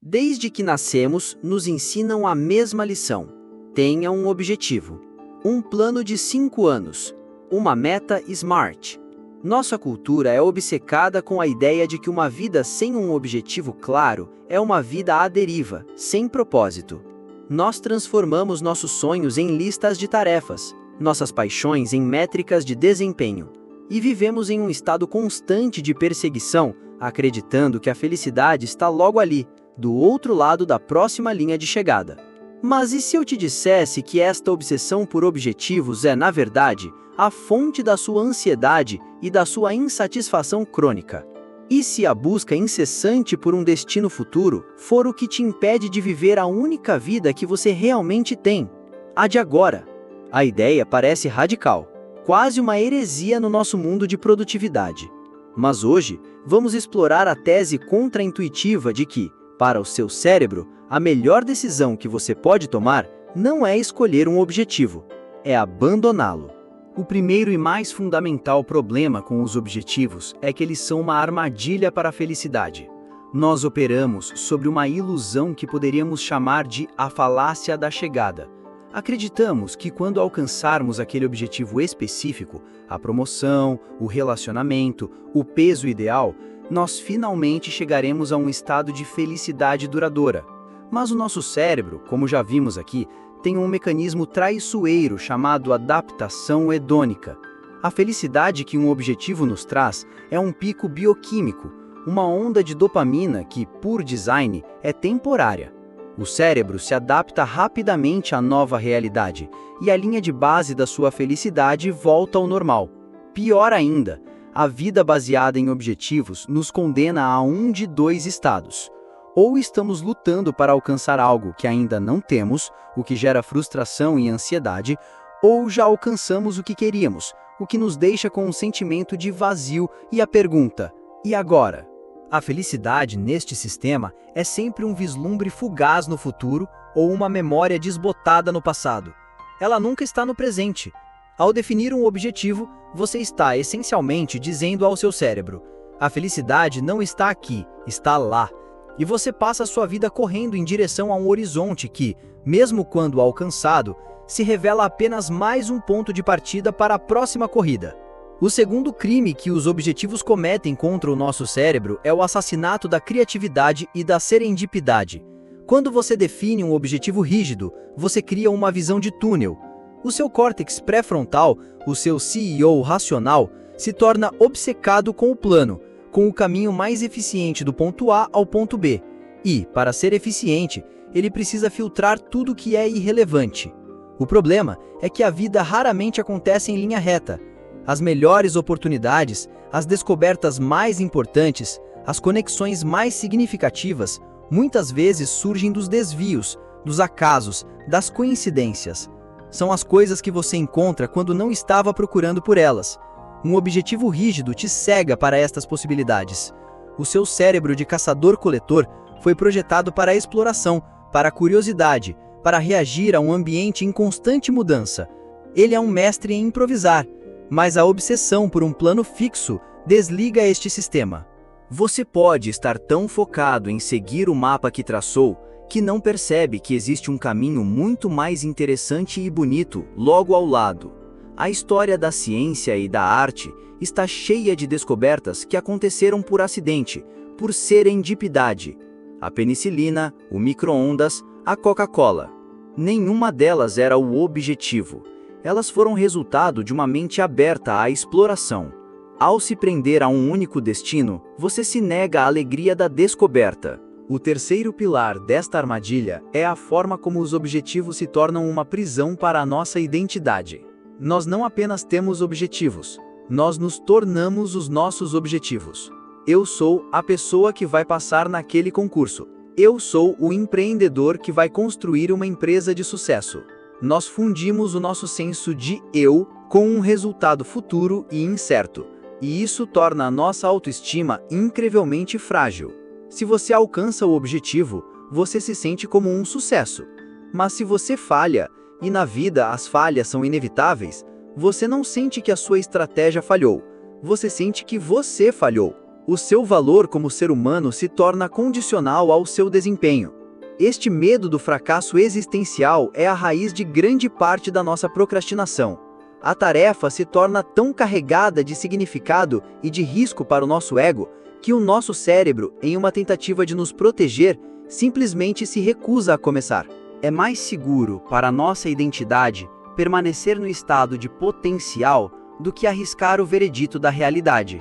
Desde que nascemos, nos ensinam a mesma lição. Tenha um objetivo. Um plano de 5 anos. Uma meta SMART. Nossa cultura é obcecada com a ideia de que uma vida sem um objetivo claro é uma vida à deriva, sem propósito. Nós transformamos nossos sonhos em listas de tarefas, nossas paixões em métricas de desempenho, e vivemos em um estado constante de perseguição, acreditando que a felicidade está logo ali, do outro lado da próxima linha de chegada. Mas e se eu te dissesse que esta obsessão por objetivos é, na verdade, a fonte da sua ansiedade e da sua insatisfação crônica? E se a busca incessante por um destino futuro for o que te impede de viver a única vida que você realmente tem, a de agora? A ideia parece radical, quase uma heresia no nosso mundo de produtividade. Mas hoje, vamos explorar a tese contra-intuitiva de que, para o seu cérebro, a melhor decisão que você pode tomar não é escolher um objetivo, é abandoná-lo. O primeiro e mais fundamental problema com os objetivos é que eles são uma armadilha para a felicidade. Nós operamos sobre uma ilusão que poderíamos chamar de a falácia da chegada. Acreditamos que quando alcançarmos aquele objetivo específico, a promoção, o relacionamento, o peso ideal, nós finalmente chegaremos a um estado de felicidade duradoura. Mas o nosso cérebro, como já vimos aqui, tem um mecanismo traiçoeiro chamado adaptação hedônica. A felicidade que um objetivo nos traz é um pico bioquímico, uma onda de dopamina que, por design, é temporária. O cérebro se adapta rapidamente à nova realidade e a linha de base da sua felicidade volta ao normal. Pior ainda, a vida baseada em objetivos nos condena a um de dois estados. Ou estamos lutando para alcançar algo que ainda não temos, o que gera frustração e ansiedade, ou já alcançamos o que queríamos, o que nos deixa com um sentimento de vazio e a pergunta: e agora? A felicidade neste sistema é sempre um vislumbre fugaz no futuro ou uma memória desbotada no passado. Ela nunca está no presente. Ao definir um objetivo, você está essencialmente dizendo ao seu cérebro: a felicidade não está aqui, está lá. E você passa a sua vida correndo em direção a um horizonte que, mesmo quando alcançado, se revela apenas mais um ponto de partida para a próxima corrida. O segundo crime que os objetivos cometem contra o nosso cérebro é o assassinato da criatividade e da serendipidade. Quando você define um objetivo rígido, você cria uma visão de túnel. O seu córtex pré-frontal, o seu CEO racional, se torna obcecado com o plano, com o caminho mais eficiente do ponto A ao ponto B. E, para ser eficiente, ele precisa filtrar tudo que é irrelevante. O problema é que a vida raramente acontece em linha reta. As melhores oportunidades, as descobertas mais importantes, as conexões mais significativas, muitas vezes surgem dos desvios, dos acasos, das coincidências. São as coisas que você encontra quando não estava procurando por elas. Um objetivo rígido te cega para estas possibilidades. O seu cérebro de caçador-coletor foi projetado para a exploração, para a curiosidade, para reagir a um ambiente em constante mudança. Ele é um mestre em improvisar, mas a obsessão por um plano fixo desliga este sistema. Você pode estar tão focado em seguir o mapa que traçou, que não percebe que existe um caminho muito mais interessante e bonito logo ao lado. A história da ciência e da arte está cheia de descobertas que aconteceram por acidente, por serendipidade. A penicilina, o micro-ondas, a Coca-Cola. Nenhuma delas era o objetivo. Elas foram resultado de uma mente aberta à exploração. Ao se prender a um único destino, você se nega à alegria da descoberta. O terceiro pilar desta armadilha é a forma como os objetivos se tornam uma prisão para a nossa identidade. Nós não apenas temos objetivos, nós nos tornamos os nossos objetivos. Eu sou a pessoa que vai passar naquele concurso. Eu sou o empreendedor que vai construir uma empresa de sucesso. Nós fundimos o nosso senso de eu com um resultado futuro e incerto, e isso torna a nossa autoestima incrivelmente frágil. Se você alcança o objetivo, você se sente como um sucesso. Mas se você falha, e na vida as falhas são inevitáveis, você não sente que a sua estratégia falhou, você sente que você falhou. O seu valor como ser humano se torna condicional ao seu desempenho. Este medo do fracasso existencial é a raiz de grande parte da nossa procrastinação. A tarefa se torna tão carregada de significado e de risco para o nosso ego que o nosso cérebro, em uma tentativa de nos proteger, simplesmente se recusa a começar. É mais seguro para a nossa identidade permanecer no estado de potencial do que arriscar o veredito da realidade.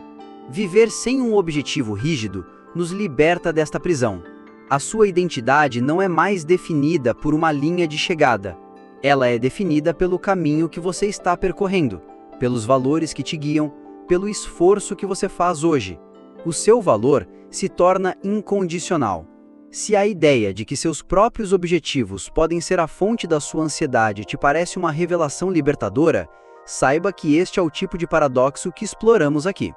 Viver sem um objetivo rígido nos liberta desta prisão. A sua identidade não é mais definida por uma linha de chegada. Ela é definida pelo caminho que você está percorrendo, pelos valores que te guiam, pelo esforço que você faz hoje. O seu valor se torna incondicional. Se a ideia de que seus próprios objetivos podem ser a fonte da sua ansiedade te parece uma revelação libertadora, saiba que este é o tipo de paradoxo que exploramos aqui.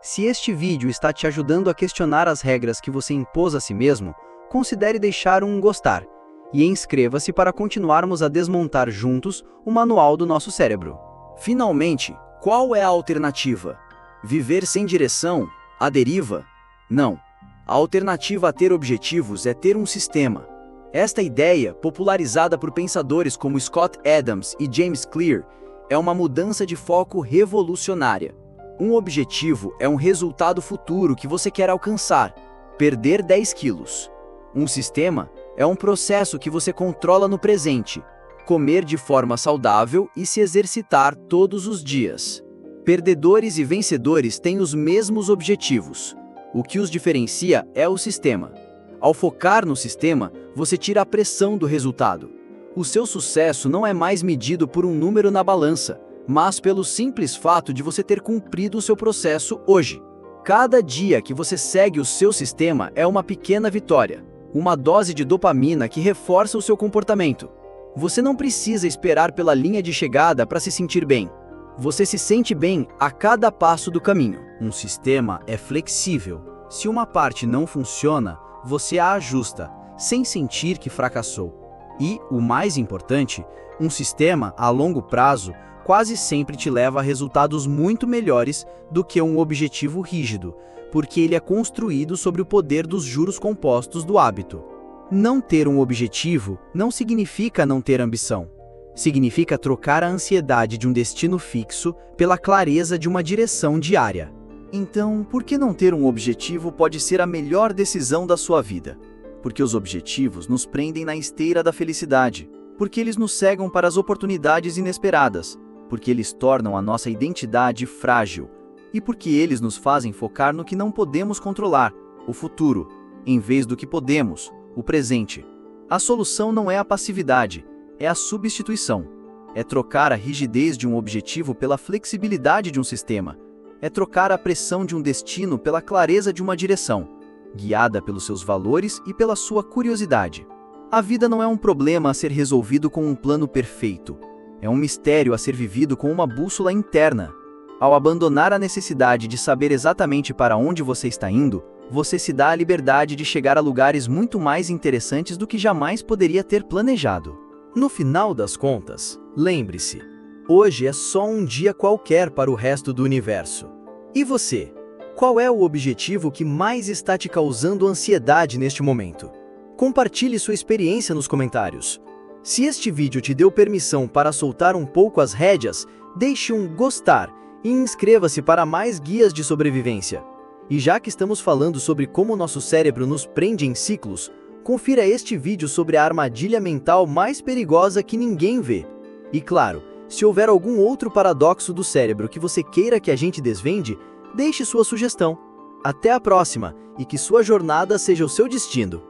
Se este vídeo está te ajudando a questionar as regras que você impôs a si mesmo, considere deixar um gostar e inscreva-se para continuarmos a desmontar juntos o manual do nosso cérebro. Finalmente, qual é a alternativa? Viver sem direção? A deriva? Não. A alternativa a ter objetivos é ter um sistema. Esta ideia, popularizada por pensadores como Scott Adams e James Clear, é uma mudança de foco revolucionária. Um objetivo é um resultado futuro que você quer alcançar, perder 10 quilos. Um sistema é um processo que você controla no presente, comer de forma saudável e se exercitar todos os dias. Perdedores e vencedores têm os mesmos objetivos. O que os diferencia é o sistema. Ao focar no sistema, você tira a pressão do resultado. O seu sucesso não é mais medido por um número na balança, mas pelo simples fato de você ter cumprido o seu processo hoje. Cada dia que você segue o seu sistema é uma pequena vitória, uma dose de dopamina que reforça o seu comportamento. Você não precisa esperar pela linha de chegada para se sentir bem. Você se sente bem a cada passo do caminho. Um sistema é flexível. Se uma parte não funciona, você a ajusta, sem sentir que fracassou. E, o mais importante, um sistema a longo prazo quase sempre te leva a resultados muito melhores do que um objetivo rígido, porque ele é construído sobre o poder dos juros compostos do hábito. Não ter um objetivo não significa não ter ambição. Significa trocar a ansiedade de um destino fixo pela clareza de uma direção diária. Então, por que não ter um objetivo pode ser a melhor decisão da sua vida? Porque os objetivos nos prendem na esteira da felicidade, porque eles nos cegam para as oportunidades inesperadas, porque eles tornam a nossa identidade frágil, e porque eles nos fazem focar no que não podemos controlar, o futuro, em vez do que podemos, o presente. A solução não é a passividade, é a substituição. É trocar a rigidez de um objetivo pela flexibilidade de um sistema. É trocar a pressão de um destino pela clareza de uma direção, guiada pelos seus valores e pela sua curiosidade. A vida não é um problema a ser resolvido com um plano perfeito. É um mistério a ser vivido com uma bússola interna. Ao abandonar a necessidade de saber exatamente para onde você está indo, você se dá a liberdade de chegar a lugares muito mais interessantes do que jamais poderia ter planejado. No final das contas, lembre-se, hoje é só um dia qualquer para o resto do universo. E você? Qual é o objetivo que mais está te causando ansiedade neste momento? Compartilhe sua experiência nos comentários. Se este vídeo te deu permissão para soltar um pouco as rédeas, deixe um gostar e inscreva-se para mais guias de sobrevivência. E já que estamos falando sobre como nosso cérebro nos prende em ciclos, confira este vídeo sobre a armadilha mental mais perigosa que ninguém vê. E claro, se houver algum outro paradoxo do cérebro que você queira que a gente desvende, deixe sua sugestão. Até a próxima, e que sua jornada seja o seu destino.